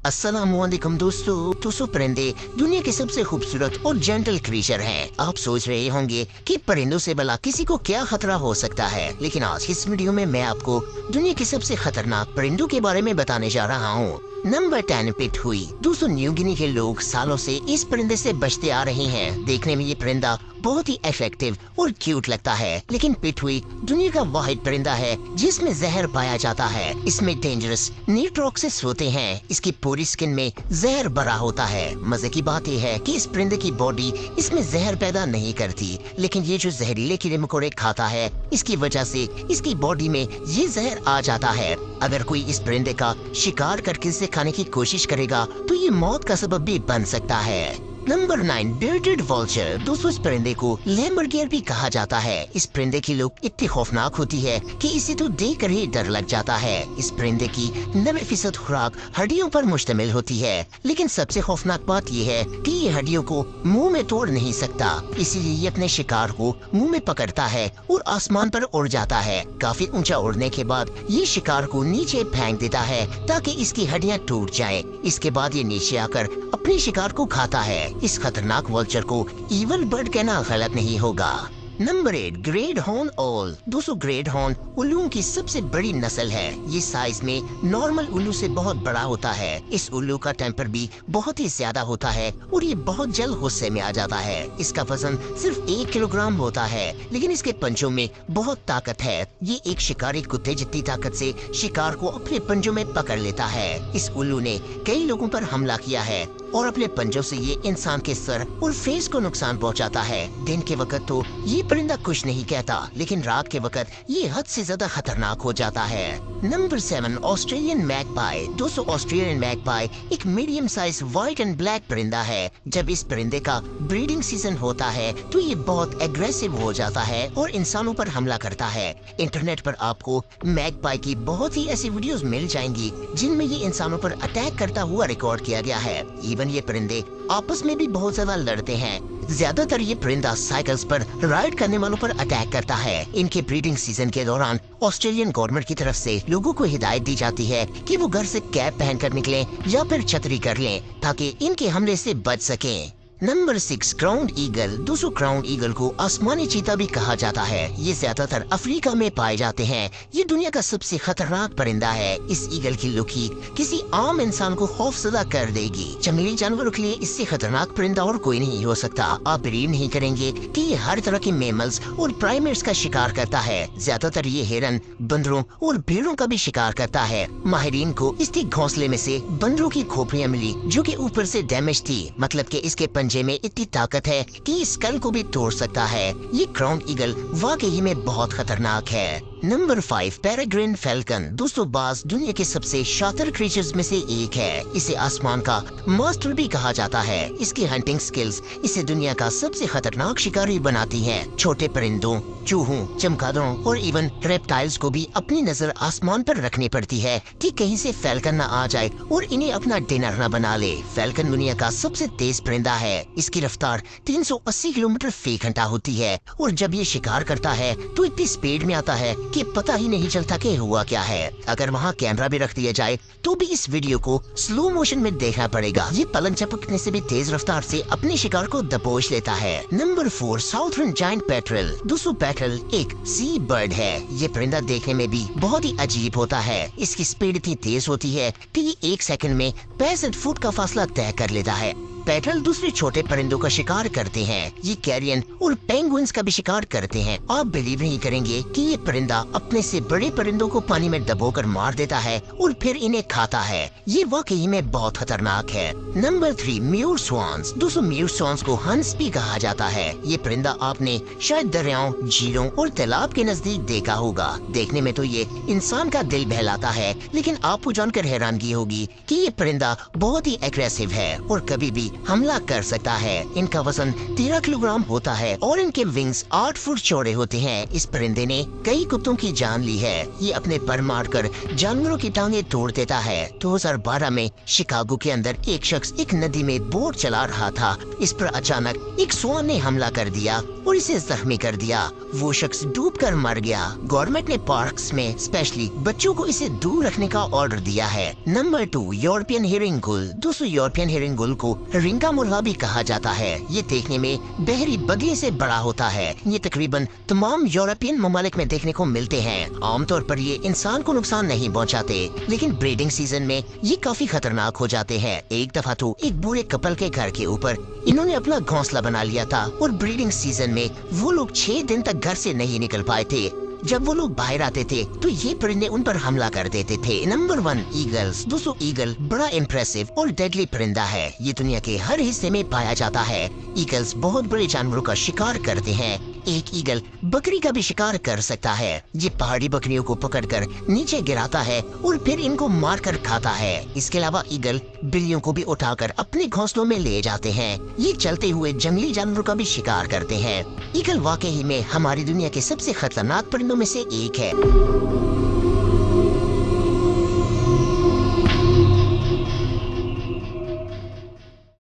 अस्सलामुअलैकुम दोस्तों परिंदे दुनिया के सबसे खूबसूरत और जेंटल क्रीचर हैं। आप सोच रहे होंगे कि परिंदों से भला किसी को क्या खतरा हो सकता है, लेकिन आज इस वीडियो में मैं आपको दुनिया के सबसे खतरनाक परिंदों के बारे में बताने जा रहा हूँ। नंबर 10 पिटहुई। दोस्तों न्यू गिनी के लोग सालों से इस परिंदे से बचते आ रहे हैं। देखने में ये परिंदा बहुत ही अट्रैक्टिव और क्यूट लगता है, लेकिन पिटहुई दुनिया का वाहिद परिंदा है जिसमें जहर पाया जाता है। इसमें डेंजरस न्यूट्रॉक्सिस होते हैं। इसकी पूरी स्किन में जहर भरा होता है। मजे की बात यह है कि इस परिंदे की बॉडी इसमें जहर पैदा नहीं करती, लेकिन ये जो जहरीले कीड़े मकोड़े खाता है इसकी वजह से इसकी बॉडी में ये जहर आ जाता है। अगर कोई इस परिंदे का शिकार करके इसे खाने की कोशिश करेगा तो ये मौत का सबब भी बन सकता है। Number 9 bearded vulture. दोस्तों इस परिंदे को लैम्बर्गियर भी कहा जाता है। इस परिंदे की लुक इतनी खौफनाक होती है कि इसे तो देख कर ही डर लग जाता है। इस परिंदे की 90% खुराक हड्डियों पर मुश्तमिल होती है, लेकिन सबसे खौफनाक बात यह है कि ये हड्डियों को मुंह में तोड़ नहीं सकता, इसीलिए ये अपने शिकार को मुंह में पकड़ता है और आसमान पर उड़ जाता है। काफी ऊंचा उड़ने के बाद ये शिकार को नीचे फेंक देता है ताकि इसकी हड्डियां टूट जाएं। इसके बाद ये नीचे आकर अपने शिकार को खाता है। इस खतरनाक वल्चर को इवल बर्ड कहना गलत नहीं होगा। नंबर 8 ग्रेट हॉर्न ओल। दोस्तों ग्रेट हॉर्न उल्लुओं की सबसे बड़ी नस्ल है। ये साइज में नॉर्मल उल्लू से बहुत बड़ा होता है। इस उल्लू का टेम्पर भी बहुत ही ज्यादा होता है और ये बहुत जल्द गुस्से में आ जाता है। इसका वजन सिर्फ 1 किलोग्राम होता है, लेकिन इसके पंजों में बहुत ताकत है। ये एक शिकारी कुत्ते जितनी ताकत से शिकार को अपने पंजों में पकड़ लेता है। इस उल्लू ने कई लोगों पर हमला किया है और अपने पंजों से ये इंसान के सर और फेस को नुकसान पहुंचाता है। दिन के वक्त तो ये परिंदा कुछ नहीं कहता, लेकिन रात के वक्त ये हद से ज्यादा खतरनाक हो जाता है। Number 7 Australian magpie. दोस्तों ऑस्ट्रेलियन मैगपाई एक medium size white and black परिंदा है। जब इस परिंदे का ब्रीडिंग सीजन होता है तो ये बहुत एग्रेसिव हो जाता है और इंसानों पर हमला करता है। इंटरनेट पर आपको मैगपाई की बहुत ही ऐसी वीडियोस मिल जाएंगी जिनमें ये इंसानों पर अटैक करता हुआ रिकॉर्ड किया गया है। ये परिंदे आपस में भी बहुत ज्यादा लड़ते हैं। ज्यादातर ये परिंदा साइकिल्स पर राइड करने वालों पर अटैक करता है। इनके ब्रीडिंग सीजन के दौरान ऑस्ट्रेलियन गवर्नमेंट की तरफ से लोगों को हिदायत दी जाती है कि वो घर से कैप पहनकर निकलें या फिर छतरी कर लें ताकि इनके हमले से बच सकें। Number 6 crown eagle. दोस्तों क्राउन ईगल को आसमानी चीता भी कहा जाता है। ये ज्यादातर अफ्रीका में पाए जाते हैं। ये दुनिया का सबसे खतरनाक परिंदा है। इस ईगल की लुक ही किसी आम इंसान को खौफजदा कर देगी। जंगली जानवरों के लिए इससे खतरनाक परिंदा और कोई नहीं हो सकता। आप बिलीव नहीं करेंगे कि ये हर तरह के मेमल्स और प्राइमेट्स का शिकार करता है। ज्यादातर ये हिरन, बंदरों और भेड़ों का भी शिकार करता है। माहिरीन को इसके घोंसले में से बंदरों की खोपड़ियां मिली जो कि ऊपर से डैमेज थी, मतलब कि इसके पंजे में इतनी ताकत है कि इस स्कल को भी तोड़ सकता है। ये क्राउन ईगल वाकई में बहुत खतरनाक है। Number 5 peregrine falcon. दोस्तों बाज दुनिया के सबसे शातिर क्रीचर्स में से एक है। इसे आसमान का मास्टर भी कहा जाता है। इसकी हंटिंग स्किल्स इसे दुनिया का सबसे खतरनाक शिकारी बनाती हैं। छोटे परिंदों, चूहों, चमगादड़ों और इवन रेप्टाइल्स को भी अपनी नजर आसमान पर रखनी पड़ती है कि कहीं से फैल्कन न आ जाए और इन्हें अपना डिनर न बना ले। फैल्कन दुनिया का सबसे तेज परिंदा है। इसकी रफ्तार 380 किलोमीटर फी घंटा होती है और जब ये शिकार करता है तो इतनी स्पीड में आता है कि पता ही नहीं चलता कि हुआ क्या है। अगर वहाँ कैमरा भी रख दिया जाए तो भी इस वीडियो को स्लो मोशन में देखना पड़ेगा। ये पलंग झपकने से भी तेज रफ्तार से अपने शिकार को दबोच लेता है। Number 4 southern giant petrol. दोस्तों पेट्रल एक सी बर्ड है। ये परिंदा देखने में भी बहुत ही अजीब होता है। इसकी स्पीड इतनी तेज होती है कि ये 1 सेकंड में 65 फुट का फासला तय कर लेता है। पेट्रल दूसरे छोटे परिंदों का शिकार करते हैं। ये कैरियन और पेंगुइन्स का भी शिकार करते हैं। आप बिलीव नहीं करेंगे कि ये परिंदा अपने से बड़े परिंदों को पानी में दबोकर मार देता है और फिर इन्हें खाता है। ये वाकई में बहुत खतरनाक है। Number 3 mute swans. दोस्तों म्यूर स्वान्स को हंस भी कहा जाता है। ये परिंदा आपने शायद दरियाओं, झीलों और तालाब के नजदीक देखा होगा। देखने में तो ये इंसान का दिल बहलाता है, लेकिन आपको जानकर हैरानगी होगी कि ये परिंदा बहुत ही एग्रेसिव है और कभी भी हमला कर सकता है। इनका वजन 13 किलोग्राम होता है और इनके विंग्स 8 फुट चौड़े होते हैं। इस परिंदे ने कई कुत्तों की जान ली है। ये अपने पर मारकर जानवरों की टांगे तोड़ देता है। 2012 में शिकागो के अंदर एक शख्स एक नदी में बोट चला रहा था। इस पर अचानक एक स्वान ने हमला कर दिया और इसे जख्मी कर दिया। वो शख्स डूबकर मर गया। गवर्नमेंट ने पार्क्स में स्पेशली बच्चों को इसे दूर रखने का ऑर्डर दिया है। नंबर 2, यूरोपियन हेरिंग गुल। दोस्तों, यूरोपियन हेरिंग गुल को रिंगा मुर्गा भी कहा जाता है। ये देखने में बहरी बगले से बड़ा होता है। ये तकरीबन तमाम यूरोपियन ममालिक में देखने को मिलते हैं। आमतौर पर ये इंसान को नुकसान नहीं पहुंचाते, लेकिन ब्रीडिंग सीजन में ये काफी खतरनाक हो जाते हैं। एक दफा तो एक बूढ़े कपल के घर के ऊपर इन्होंने अपना घोंसला बना लिया था और ब्रीडिंग सीजन में वो लोग 6 दिन तक घर से नहीं निकल पाए थे। जब वो लोग बाहर आते थे तो ये परिंदे उन पर हमला कर देते थे। Number 1, eagles. दोस्तों, ईगल बड़ा इम्प्रेसिव और डेडली परिंदा है। ये दुनिया के हर हिस्से में पाया जाता है। ईगल्स बहुत बड़े जानवरों का शिकार करते हैं। एक ईगल बकरी का भी शिकार कर सकता है। ये पहाड़ी बकरियों को पकड़कर नीचे गिराता है और फिर इनको मारकर खाता है। इसके अलावा ईगल बिल्लियों को भी उठाकर अपने घोंसलों में ले जाते हैं। ये चलते हुए जंगली जानवरों का भी शिकार करते हैं। ईगल वाकई में हमारी दुनिया के सबसे खतरनाक परिंदों में से एक है।